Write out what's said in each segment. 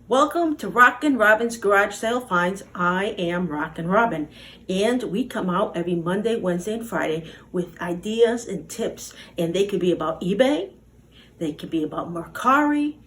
Welcome to RockinRobin's Garage Sale Finds. I am RockinRobin, and we come out every Monday, Wednesday, and Friday with ideas and tips. And they could be about eBay, they could be about Mercari,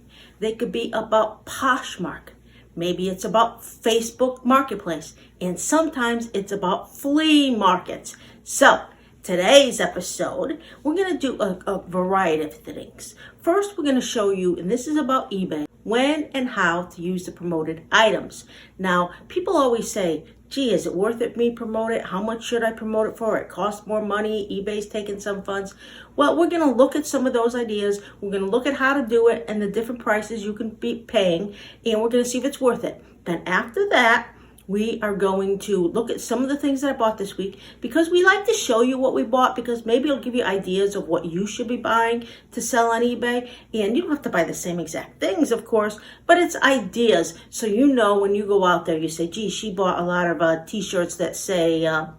they could be about Poshmark. Maybe it's about Facebook Marketplace, and sometimes it's about flea markets. So, today's episode, we're going to do a variety of things. First, we're going to show you, and this is about eBay, when and how to use the promoted items. Now, people always say, gee, is it worth it me promote it? How much should I promote it for? It costs more money. eBay's taking some funds. Well, we're going to look at some of those ideas. We're going to look at how to do it and the different prices you can be paying, and we're going to see if it's worth it. Then after that, we are going to look at some of the things that I bought this week, because we like to show you what we bought, because maybe it'll give you ideas of what you should be buying to sell on eBay. And you don't have to buy the same exact things, of course, but it's ideas. So you know, when you go out there, you say, gee, she bought a lot of t-shirts that say, I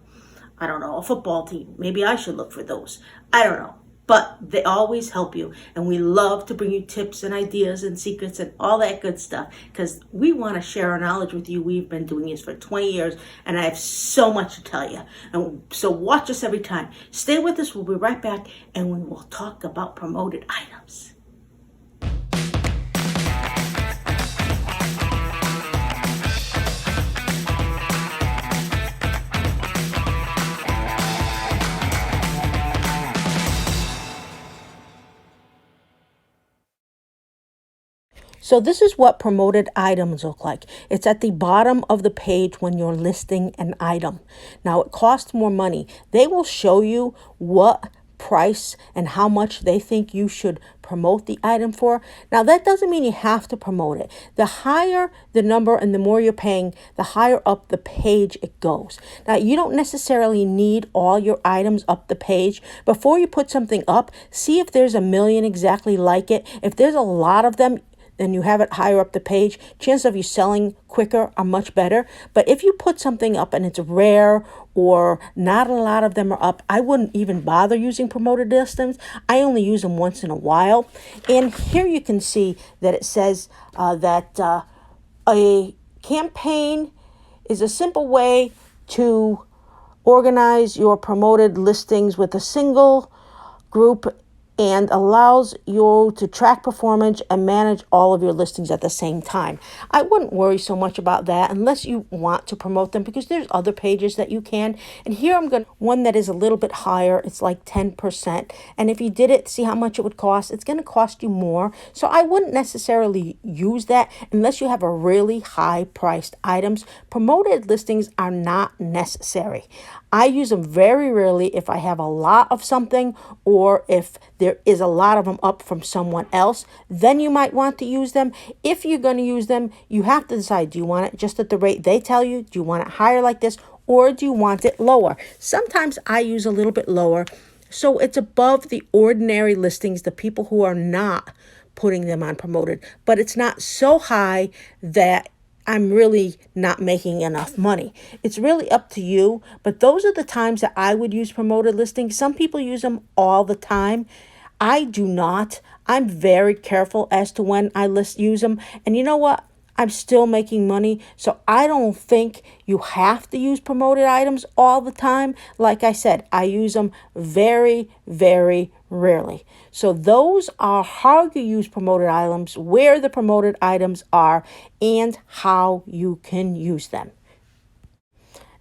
don't know, a football team. Maybe I should look for those. I don't know. But they always help you. And we love to bring you tips and ideas and secrets and all that good stuff, because we want to share our knowledge with you. We've been doing this for 20 years, and I have so much to tell you. And so watch us every time. Stay with us. We'll be right back, and we will talk about promoted items. So this is what promoted items look like. It's at the bottom of the page when you're listing an item. Now, it costs more money. They will show you what price and how much they think you should promote the item for. Now, that doesn't mean you have to promote it. The higher the number and the more you're paying, the higher up the page it goes. Now, you don't necessarily need all your items up the page. Before you put something up, see if there's a million exactly like it. If there's a lot of them, and you have it higher up the page, chances of you selling quicker are much better. But if you put something up and it's rare or not a lot of them are up, I wouldn't even bother using promoted listings. I only use them once in a while. And here you can see that it says that a campaign is a simple way to organize your promoted listings with a single group, and allows you to track performance and manage all of your listings at the same time. I wouldn't worry so much about that unless you want to promote them, because there's other pages that you can. And here I'm going to one that is a little bit higher. It's like 10%. And if you did it, see how much it would cost. It's going to cost you more. So I wouldn't necessarily use that unless you have a really high priced items. Promoted listings are not necessary. I use them very rarely if I have a lot of something, or if there is a lot of them up from someone else. Then you might want to use them. If you're going to use them, you have to decide, do you want it just at the rate they tell you? Do you want it higher like this? Or do you want it lower? Sometimes I use a little bit lower, so it's above the ordinary listings, the people who are not putting them on promoted. But it's not so high that I'm really not making enough money. It's really up to you, but those are the times that I would use promoted listings. Some people use them all the time. I do not. I'm very careful as to when I use them. And you know what? I'm still making money, so I don't think you have to use promoted items all the time. Like I said, I use them very, very rarely. So those are how you use promoted items, where the promoted items are, and how you can use them.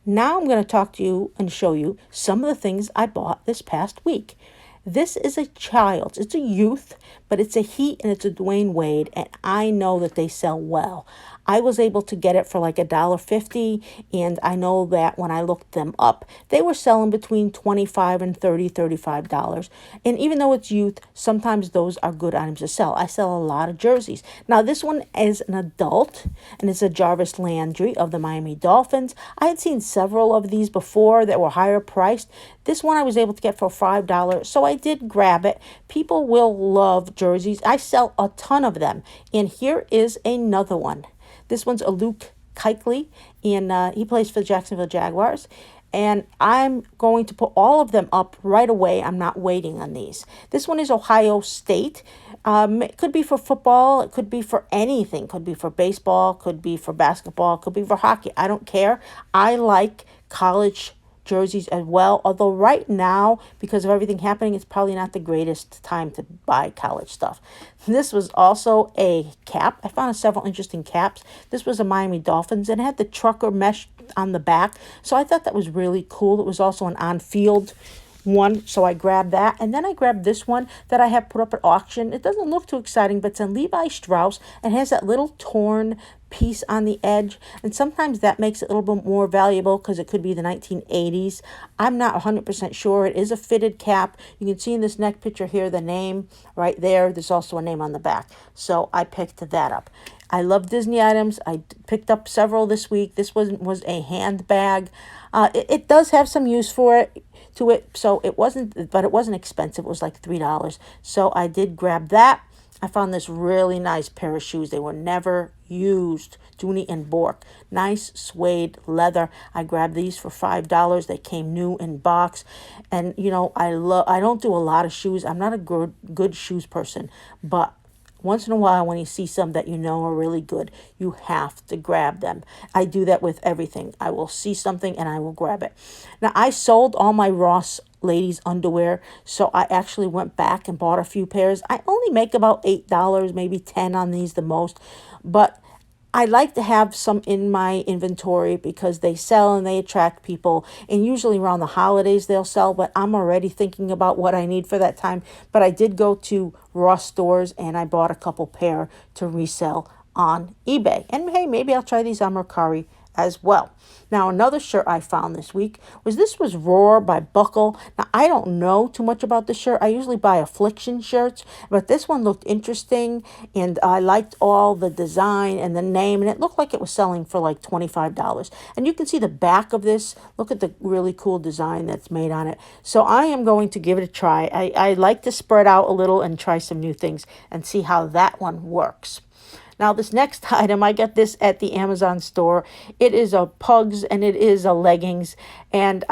Now I'm going to talk to you and show you some of the things I bought this past week. This is a child. It's a youth, but it's a Heat and it's a Dwayne Wade, and I know that they sell well. I was able to get it for like $1.50, and I know that when I looked them up, they were selling between $25 and $35. And even though it's youth, sometimes those are good items to sell. I sell a lot of jerseys. Now, this one is an adult, and it's a Jarvis Landry of the Miami Dolphins. I had seen several of these before that were higher priced. This one I was able to get for $5, so I did grab it. People will love jerseys. I sell a ton of them. And here is another one. This one's a Luke Kuechly, and he plays for the Jacksonville Jaguars. And I'm going to put all of them up right away. I'm not waiting on these. This one is Ohio State. It could be for football. It could be for anything. Could be for baseball. Could be for basketball. Could be for hockey. I don't care. I like college jerseys as well. Although right now, because of everything happening, it's probably not the greatest time to buy college stuff. This was also a cap. I found several interesting caps. This was a Miami Dolphins, and it had the trucker mesh on the back. So I thought that was really cool. It was also an on-field one, so I grabbed that. And then I grabbed this one that I have put up at auction. It doesn't look too exciting, but it's a Levi Strauss and has that little torn piece on the edge, and sometimes that makes it a little bit more valuable because it could be the 1980s. I'm not 100% sure. It is a fitted cap. You can see in this neck picture here the name right there. There's also a name on the back, so I picked that up. I love Disney items. I picked up several this week. This was a handbag. It does have some use for it to it, so it wasn't expensive. It was like $3, so I did grab that. I found this really nice pair of shoes. They were never used. Dooney and Bork. Nice suede leather. I grabbed these for $5. They came new in box. And, you know, I don't do a lot of shoes. I'm not a good shoes person. But once in a while, when you see some that you know are really good, you have to grab them. I do that with everything. I will see something and I will grab it. Now, I sold all my Ross ladies underwear, so I actually went back and bought a few pairs. I only make about $8, maybe $10 on these the most, but I like to have some in my inventory because they sell and they attract people, and usually around the holidays they'll sell, but I'm already thinking about what I need for that time. But I did go to Ross stores and I bought a couple pair to resell on eBay. And hey, maybe I'll try these on Mercari as well. Now, another shirt I found this week was Roar by Buckle. Now, I don't know too much about this shirt. I usually buy Affliction shirts, but this one looked interesting, and I liked all the design and the name, and it looked like it was selling for like $25. And you can see the back of this. Look at the really cool design that's made on it. So I am going to give it a try. I like to spread out a little and try some new things and see how that one works. Now, this next item, I got this at the Amazon store. It is a Pugs, and it is a leggings. And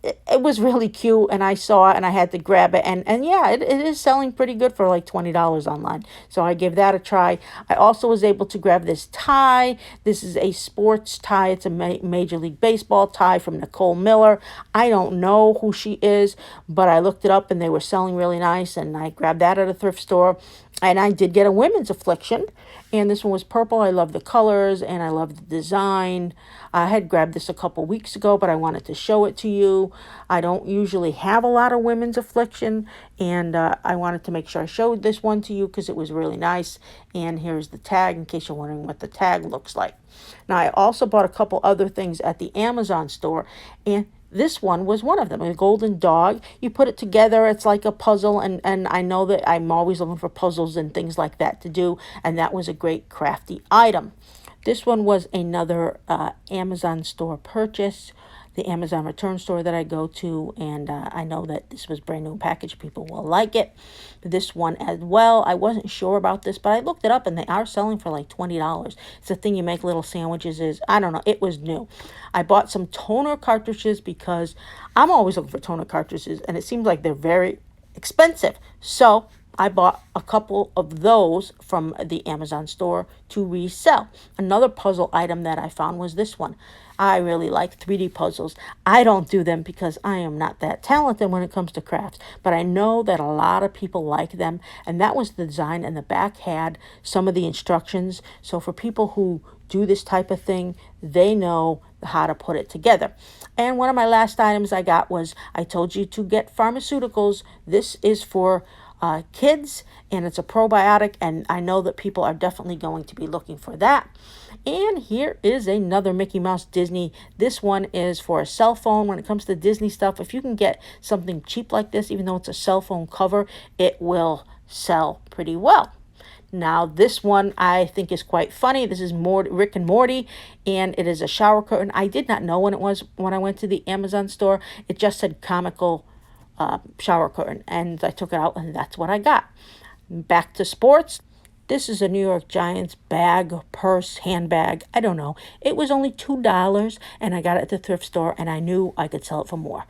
it was really cute, and I saw it, and I had to grab it. And yeah, it is selling pretty good for like $20 online. So I gave that a try. I also was able to grab this tie. This is a sports tie. It's a Major League Baseball tie from Nicole Miller. I don't know who she is, but I looked it up, and they were selling really nice, and I grabbed that at a thrift store. And I did get a women's Affliction, and this one was purple. I love the colors, and I love the design. I had grabbed this a couple weeks ago, but I wanted to show it to you. I don't usually have a lot of women's Affliction, and I wanted to make sure I showed this one to you because it was really nice. And here's the tag in case you're wondering what the tag looks like. Now, I also bought a couple other things at the Amazon store, and this one was one of them, a golden dog. You put it together, it's like a puzzle, and I know that I'm always looking for puzzles and things like that to do, and that was a great crafty item. This one was another Amazon store purchase, the Amazon return store that I go to, and I know that this was brand new package. People will like it. This one as well, I wasn't sure about this, but I looked it up, and they are selling for like $20. It's a thing you make little sandwiches is. I don't know. It was new. I bought some toner cartridges because I'm always looking for toner cartridges, and it seems like they're very expensive. So I bought a couple of those from the Amazon store to resell. Another puzzle item that I found was this one. I really like 3D puzzles. I don't do them because I am not that talented when it comes to crafts, but I know that a lot of people like them, and that was the design, and the back had some of the instructions. So for people who do this type of thing, they know how to put it together. And one of my last items I got was, I told you to get pharmaceuticals. This is for kids, and it's a probiotic, and I know that people are definitely going to be looking for that. And here is another Mickey Mouse Disney. This one is for a cell phone. When it comes to Disney stuff, if you can get something cheap like this, even though it's a cell phone cover, it will sell pretty well. Now, this one I think is quite funny. This is Rick and Morty, and it is a shower curtain. I did not know when it was when I went to the Amazon store. It just said comical shower curtain, and I took it out, and that's what I got. Back to sports. This is a New York Giants bag, purse, handbag. I don't know. It was only $2 and I got it at the thrift store and I knew I could sell it for more.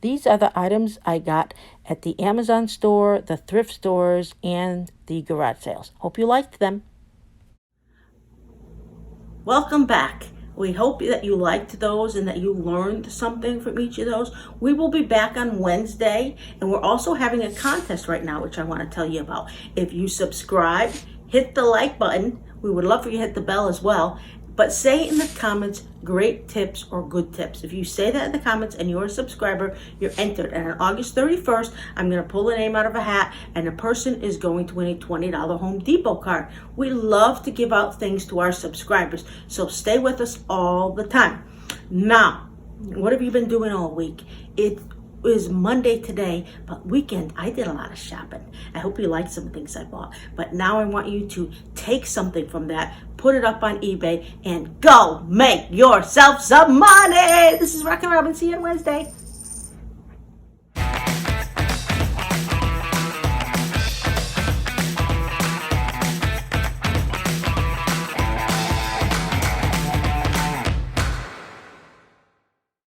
These are the items I got at the Amazon store, the thrift stores, and the garage sales. Hope you liked them. Welcome back. We hope that you liked those and that you learned something from each of those. We will be back on Wednesday, and we're also having a contest right now, which I want to tell you about. If you subscribe, hit the like button. We would love for you to hit the bell as well. But say in the comments, great tips or good tips. If you say that in the comments and you're a subscriber, you're entered. And on August 31st, I'm going to pull a name out of a hat and the person is going to win a $20 Home Depot card. We love to give out things to our subscribers. So stay with us all the time. Now, what have you been doing all week? It is Monday today, but weekend I did a lot of shopping. I hope you like some things I bought. But now I want you to take something from that, put it up on eBay, and go make yourself some money. This is RockinRobin. See you on Wednesday.